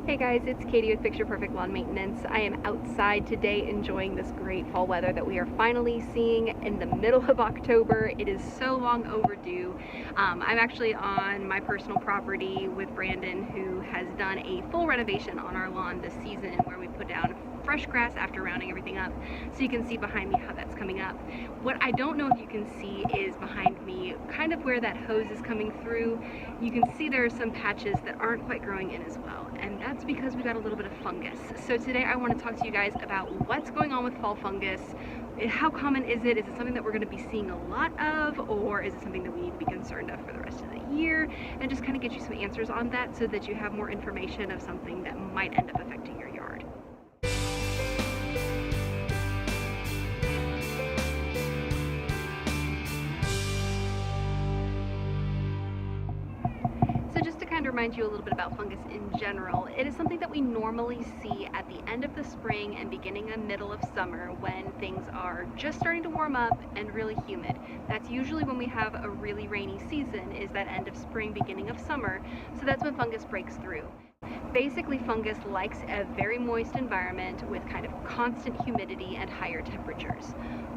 Hey guys, it's Katie with Picture Perfect Lawn Maintenance. I am outside today enjoying this great fall weather that we are finally seeing in the middle of October. It is so long overdue. I'm actually on my personal property with Brandon, who has done a full renovation on our lawn this season where we put down fresh grass after rounding everything up. So you can see behind me how that's coming up. What I don't know if you can see is behind me, kind of where that hose is coming through. You can see there are some patches that aren't quite growing in as well, and that's because we got a little bit of fungus. So today I want to talk to you guys about what's going on with fall fungus. How common is it? Is it something that we're going to be seeing a lot of, or is it something that we need to be concerned of for the rest of the year? And just kind of get you some answers on that so that you have more information of something that might end up affecting your yard. So just to kind of remind you a little bit about fungus in general, it is something that we normally see at the end of the spring and beginning and middle of summer when things are just starting to warm up and really humid. That's usually when we have a really rainy season, is that end of spring, beginning of summer. So that's when fungus breaks through. Basically, fungus likes a very moist environment with kind of constant humidity and higher temperatures.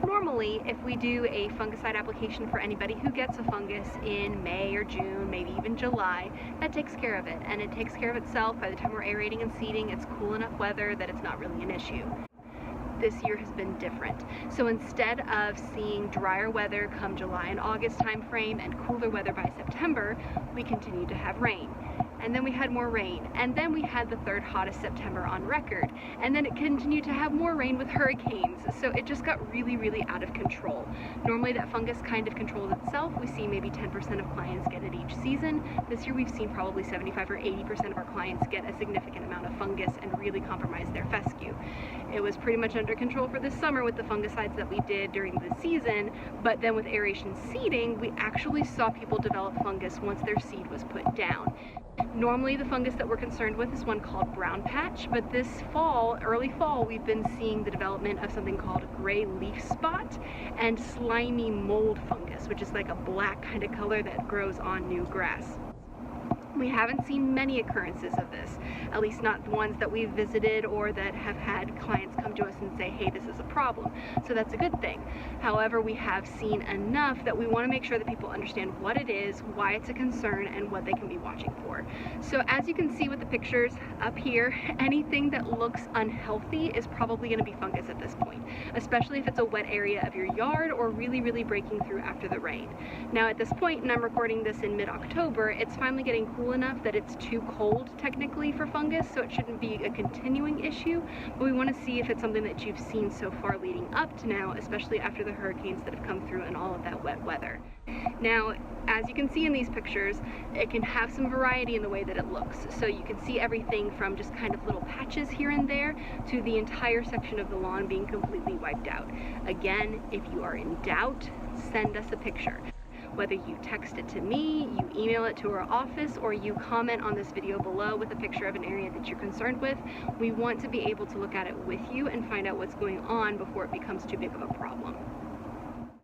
Normally, if we do a fungicide application for anybody who gets a fungus in May or June, maybe even July, that takes care of it. And it takes care of itself. By the time we're aerating and seeding, it's cool enough weather that it's not really an issue. This year has been different. So instead of seeing drier weather come July and August timeframe and cooler weather by September, we continue to have rain. And then we had more rain, and then we had the third hottest September on record, and then it continued to have more rain with hurricanes, so it just got really out of control. Normally that fungus kind of controls itself. We see maybe 10% of clients get it each season. This year we've seen probably 75 or 80% of our clients get a significant amount of fungus and really compromise their fescue. It was pretty much under control for this summer with the fungicides that we did during the season, but then with aeration seeding, we actually saw people develop fungus once their seed was put down. Normally the fungus that we're concerned with is one called brown patch, but this fall, early fall, we've been seeing the development of something called gray leaf spot and slimy mold fungus, which is like a black kind of color that grows on new grass. We haven't seen many occurrences of this, at least not the ones that we've visited or that have had clients come to us and say, hey, this is a problem. So that's a good thing. However, we have seen enough that we want to make sure that people understand what it is, why it's a concern, and what they can be watching for. So as you can see with the pictures up here, anything that looks unhealthy is probably going to be fungus at this point, especially if it's a wet area of your yard or really breaking through after the rain. Now at this point, and I'm recording this in mid-October, it's finally getting cool enough that it's too cold technically for fungus, so it shouldn't be a continuing issue, but we want to see if it's something that you've seen so far leading up to now, especially after the hurricanes that have come through and all of that wet weather. Now, as you can see in these pictures, it can have some variety in the way that it looks. So you can see everything from just kind of little patches here and there to the entire section of the lawn being completely wiped out. Again, if you are in doubt, send us a picture. Whether you text it to me, you email it to our office, or you comment on this video below with a picture of an area that you're concerned with, we want to be able to look at it with you and find out what's going on before it becomes too big of a problem.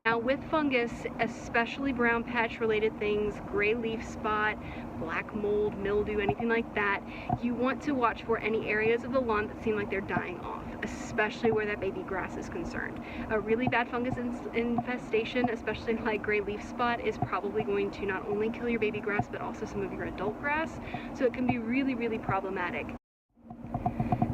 Now with fungus, especially brown patch related things, gray leaf spot, black mold, mildew, anything like that, you want to watch for any areas of the lawn that seem like they're dying off, especially where that baby grass is concerned. A really bad fungus infestation, especially like gray leaf spot, is probably going to not only kill your baby grass but also some of your adult grass, so it can be really problematic.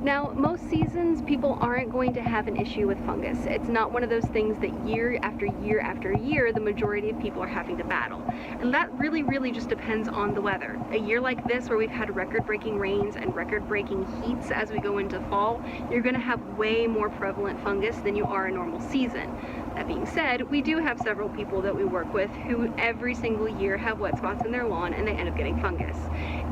Now, most seasons, people aren't going to have an issue with fungus. It's not one of those things that year after year, the majority of people are having to battle. And that really just depends on the weather. A year like this, where we've had record-breaking rains and record-breaking heats as we go into fall, you're going to have way more prevalent fungus than you are a normal season. That being said, we do have several people that we work with who every single year have wet spots in their lawn and they end up getting fungus.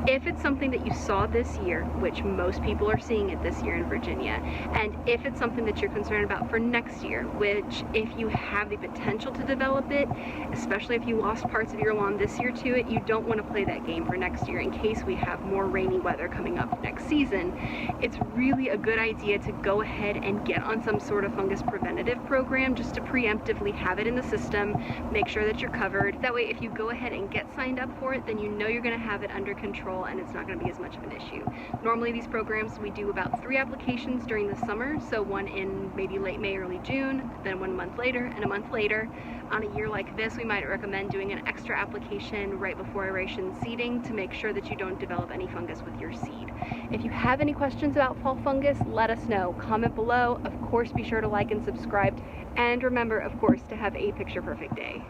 If it's something that you saw this year, which most people are seeing it this year in Virginia, and if it's something that you're concerned about for next year, which if you have the potential to develop it, especially if you lost parts of your lawn this year to it, you don't want to play that game for next year in case we have more rainy weather coming up next season. It's really a good idea to go ahead and get on some sort of fungus preventative program just to preemptively have it in the system, make sure that you're covered. That way if you go ahead and get signed up for it, then you know you're going to have it under control control, and it's not going to be as much of an issue. Normally these programs, we do about 3 applications during the summer, so one in maybe late May, early June, then 1 month later, and a month later. On a year like this, we might recommend doing an extra application right before aeration seeding to make sure that you don't develop any fungus with your seed. If you have any questions about fall fungus, let us know. Comment below. Of course, be sure to like and subscribe. And remember, of course, to have a picture perfect day.